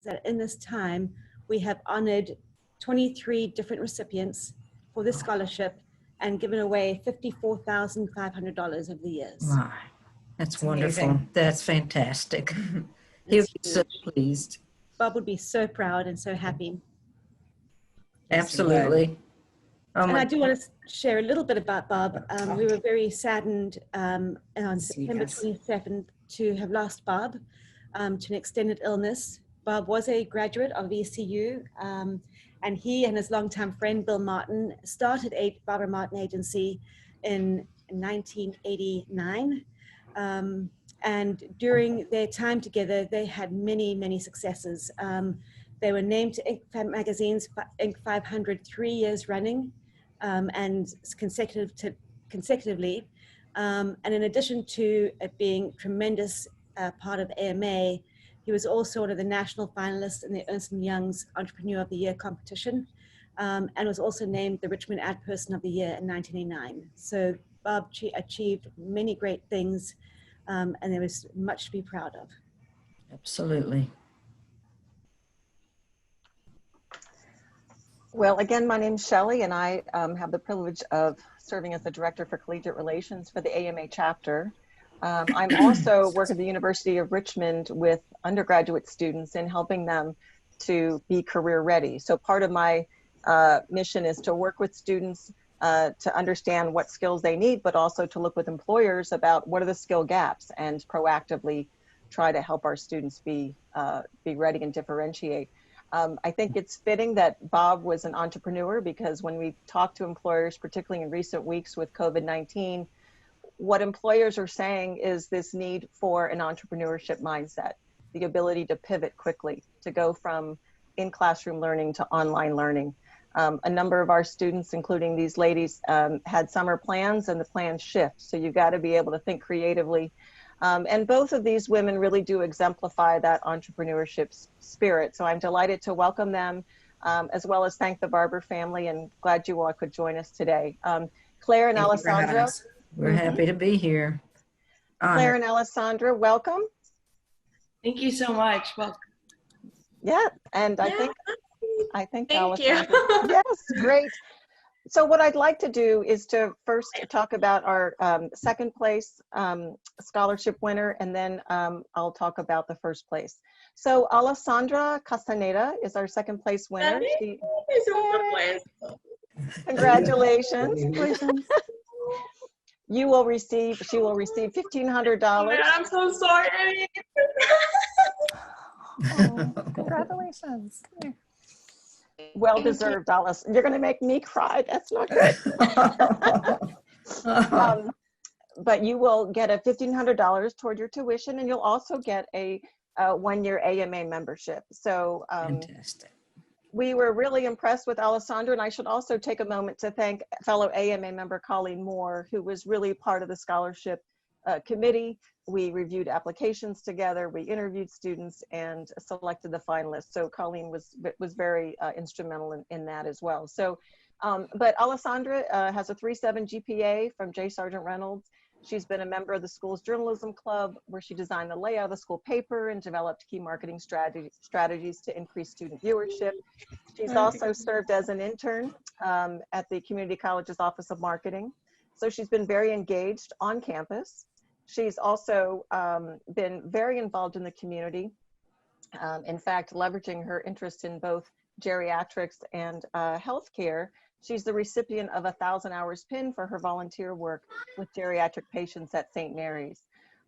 that in this time, we have honored 23 different recipients for this scholarship and given away $54,500 over the years. My, that's wonderful. Amazing. That's fantastic. He would be so pleased. Bob would be so proud and so happy. Absolutely. Oh And my I do want to share a little bit about Bob. We were very saddened on September 27th to have lost Bob to an extended illness. Bob was a graduate of ECU, and he and his longtime friend Bill Martin started a Barber Martin Agency in 1989. And during their time together, they had many, many successes. They were named to Inc. magazine's Inc. 500 3 years running, and consecutively. And in addition to it being a tremendous part of AMA, he was also one of the national finalists in the Ernst & Young's Entrepreneur of the Year competition, and was also named the Richmond Ad Person of the Year in 1989. So Bob achieved many great things, and there was much to be proud of. Absolutely. Well, again, my name's Shelley, and I have the privilege of serving as the Director for Collegiate Relations for the AMA chapter. I'm also work at the University of Richmond with undergraduate students in helping them to be career ready. So part of my mission is to work with students to understand what skills they need, but also to look with employers about what are the skill gaps and proactively try to help our students be ready and differentiate. I think it's fitting that Bob was an entrepreneur, because when we talk to employers, particularly in recent weeks with COVID-19, what employers are saying is this need for an entrepreneurship mindset, the ability to pivot quickly, to go from in-classroom learning to online learning. A number of our students, including these ladies, had summer plans, and the plans shift. So you've got to be able to think creatively. And both of these women really do exemplify that entrepreneurship spirit. So I'm delighted to welcome them, as well as thank the Barber family, and glad you all could join us today. Claire and Alessandra. We're happy to be here. Claire and Alessandra, welcome. Thank you so much. Welcome. Yeah, and I think Thank Alessandra. you. Yes, great. So what I'd like to do is to first talk about our second place scholarship winner, and then I'll talk about the first place. So Alessandra Castaneda is our second place winner. Congratulations. She will receive $1,500. I'm so sorry. Oh, congratulations. Well deserved, Alice. You're going to make me cry. That's not good. But you will get a $1,500 toward your tuition, and you'll also get a 1-year AMA membership. So Fantastic. we were really impressed with Alessandra, and I should also take a moment to thank fellow AMA member Colleen Moore, who was really part of the scholarship committee. We reviewed applications together, we interviewed students, and selected the finalists. So Colleen was very instrumental in that as well. So, but Alessandra has a 3.7 GPA from J. Sargent Reynolds. She's been a member of the school's journalism club, where she designed the layout of the school paper and developed key marketing strategies to increase student viewership. She's also served as an intern at the Community College's Office of Marketing. So she's been very engaged on campus. She's also been very involved in the community. In fact, leveraging her interest in both geriatrics and healthcare, she's the recipient of a 1,000 hours pin for her volunteer work with geriatric patients at St. Mary's.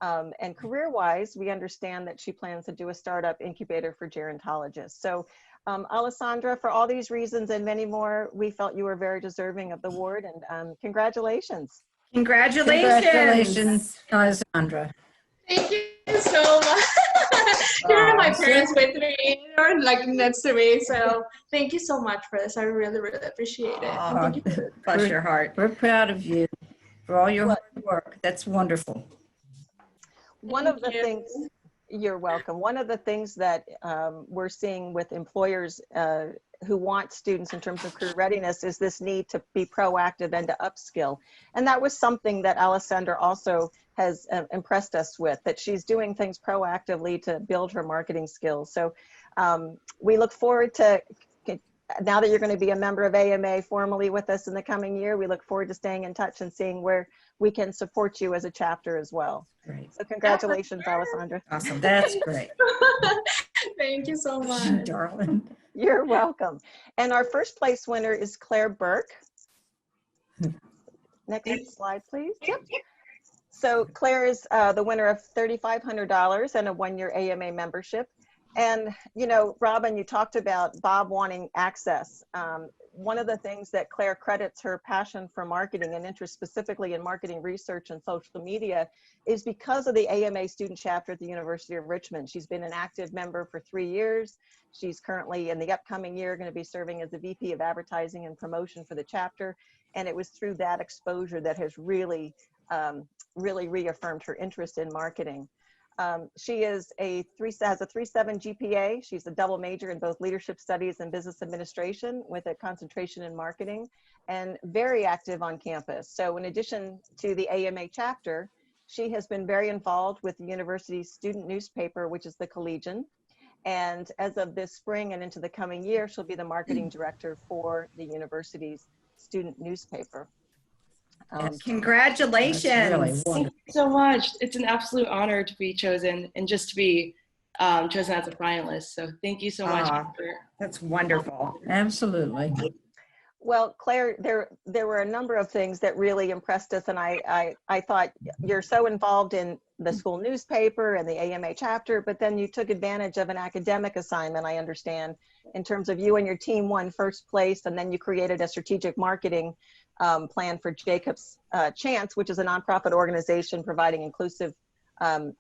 And career-wise, we understand that she plans to do a startup incubator for gerontologists. So Alessandra, for all these reasons and many more, we felt you were very deserving of the award, and congratulations. Congratulations, Alessandra. Thank you so much. Here are my parents with me, or like next to me. So thank you so much for this. I really, really appreciate it. Oh, Bless your heart. We're proud of you for all your hard work. That's wonderful. One of the things, you're welcome. One of the things that we're seeing with employers who want students in terms of career readiness is this need to be proactive and to upskill. And that was something that Alessandra also has impressed us with, that she's doing things proactively to build her marketing skills. So We look forward to, now that you're going to be a member of AMA formally with us in the coming year, we look forward to staying in touch and seeing where we can support you as a chapter as well. Great. So congratulations, Alessandra. Awesome. That's great. Thank you so much. Darling. You're welcome. And our first place winner is Claire Burke. Next slide, please. Yep. So Claire is the winner of $3,500 and a one-year AMA membership. And, you know, Robyn, you talked about Bob wanting access. One of the things that Claire credits her passion for marketing and interest specifically in marketing research and social media is because of the AMA student chapter at the University of Richmond. She's been an active member for 3 years. She's currently in the upcoming year going to be serving as the VP of Advertising and Promotion for the chapter. And it was through that exposure that has really, really reaffirmed her interest in marketing. She is has a 3.7 GPA. She's a double major in both leadership studies and business administration with a concentration in marketing, and very active on campus. So in addition to the AMA chapter, she has been very involved with the university's student newspaper, which is the Collegiate. And as of this spring and into the coming year, she'll be the marketing director for the university's student newspaper. Congratulations. Really Thank you so much. It's an absolute honor to be chosen and just to be chosen as a finalist. So thank you so much. That's wonderful. Absolutely. Well, Claire, there were a number of things that really impressed us, and I thought you're so involved in the school newspaper and the AMA chapter, but then you took advantage of an academic assignment, I understand, in terms of you and your team won first place, and then you created a strategic marketing plan for Jacob's Chance, which is a nonprofit organization providing inclusive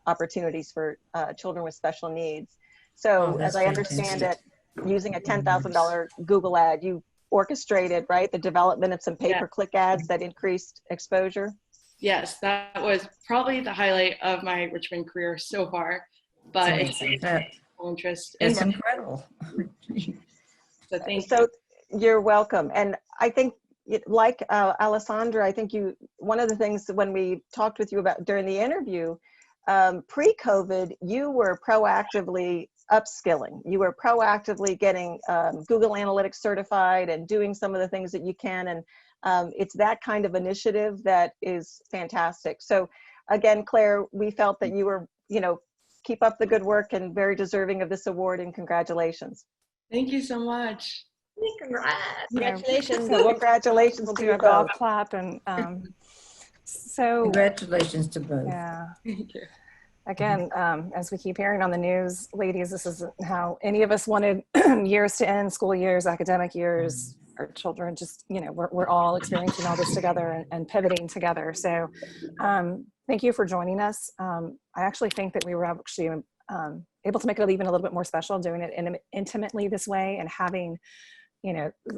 opportunities for children with special needs. So as I understand it, using a $10,000 Google ad, you orchestrated, right, the development of some pay-per-click ads that increased exposure? Yes, that was probably the highlight of my Richmond career so far, but it's interest. It's incredible. So thank you. So you're welcome. And I think, like Alessandra, I think one of the things when we talked with you about during the interview, pre-COVID, you were proactively upskilling. You were proactively getting Google Analytics certified and doing some of the things that you can. And it's that kind of initiative that is fantastic. So again, Claire, we felt that you were, keep up the good work and very deserving of this award, and congratulations. Thank you so much. Congrats. Congratulations. So congratulations We'll to do you a golf both. clap and so Congratulations to both. yeah. Thank you. Again, as we keep hearing on the news, ladies, this isn't how any of us wanted years to end, school years, academic years. Our children just, we're all experiencing all this together and pivoting together. So thank you for joining us. I actually think that we were actually able to make it even a little bit more special doing it intimately this way, and having,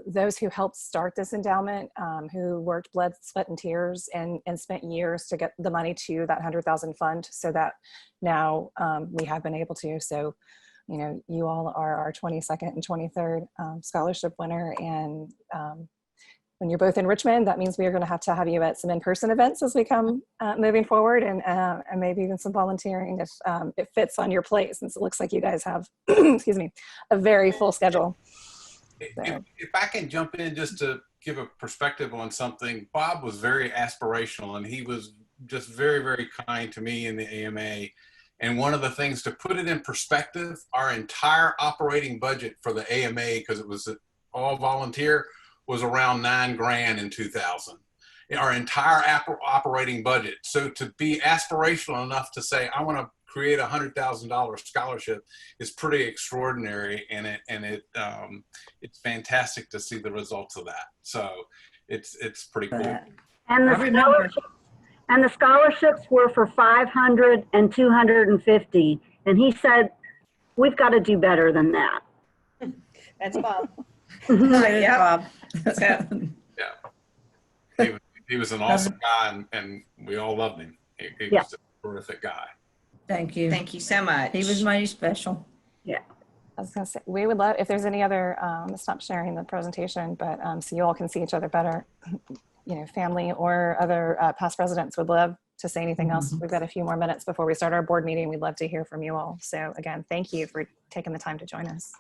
those who helped start this endowment, who worked blood, sweat, and tears and spent years to get the money to that 100,000 fund, so that now we have been able to. So, you all are our 22nd and 23rd scholarship winner. And when you're both in Richmond, that means we are going to have you at some in-person events as we come moving forward, and maybe even some volunteering if it fits on your plate, since it looks like you guys have, excuse me, a very full schedule. So. If I can jump in just to give a perspective on something, Bob was very aspirational, and he was just very, very kind to me in the AMA. And one of the things, to put it in perspective, our entire operating budget for the AMA, because it was all volunteer, was around $9 grand in 2000. Our entire operating budget. So to be aspirational enough to say, I want to create a $100,000 scholarship is pretty extraordinary, and it's fantastic to see the results of that. So it's pretty cool. And the scholarships were for 500 and 250. And he said, we've got to do better than that. That's Bob. Yeah, Bob. Yeah. He was an awesome guy, and we all loved him. He was a terrific guy. Thank you. Thank you so much. He was mighty special. Yeah. I was going to say, we would love, if there's any other, stop sharing the presentation, but so you all can see each other better, family or other past residents would love to say anything else. We've got a few more minutes before we start our board meeting. We'd love to hear from you all. So again, thank you for taking the time to join us.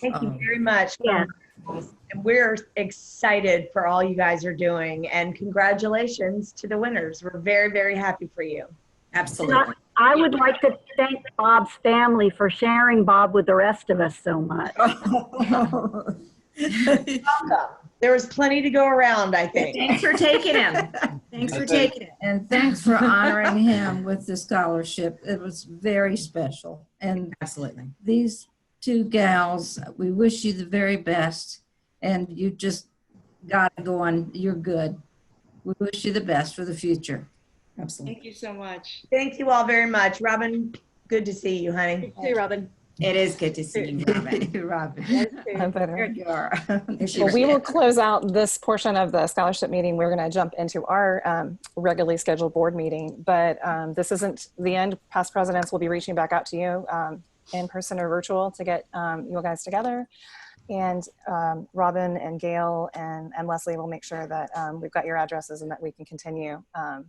Thank you very much. Yeah. And we're excited for all you guys are doing, and congratulations to the winners. We're very, very happy for you. Absolutely. I would like to thank Bob's family for sharing Bob with the rest of us so much. Welcome. There was plenty to go around, I think. Thanks for taking him. Thanks for taking it. And thanks for honoring him with the scholarship. It was very special. And Absolutely. these two gals, we wish you the very best. And you just got it going. You're good. We wish you the best for the future. Absolutely. Thank you so much. Thank you all very much. Robyn, good to see you, honey. Hey, Robyn. It is good to see you, Robyn. Robyn. I'm better. There you are. Well, we will close out this portion of the scholarship meeting. We're going to jump into our regularly scheduled board meeting, but this isn't the end. Past presidents will be reaching back out to you in person or virtual to get you guys together. And Robyn and Gail and Leslie will make sure that we've got your addresses and that we can continue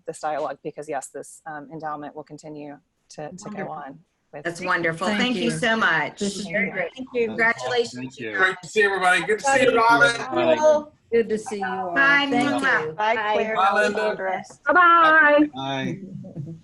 this dialogue, because yes, this endowment will continue to go on. That's wonderful. Thank Thank you you. so much. This is Very great. Thank you. Congratulations. Thank you. Great to see everybody. Good to see you, Robyn. Good to see you all. Bye. Thank Mwah. you. Bye, Claire. Bye, Bye, Linda. Linda. Bye-bye. Bye.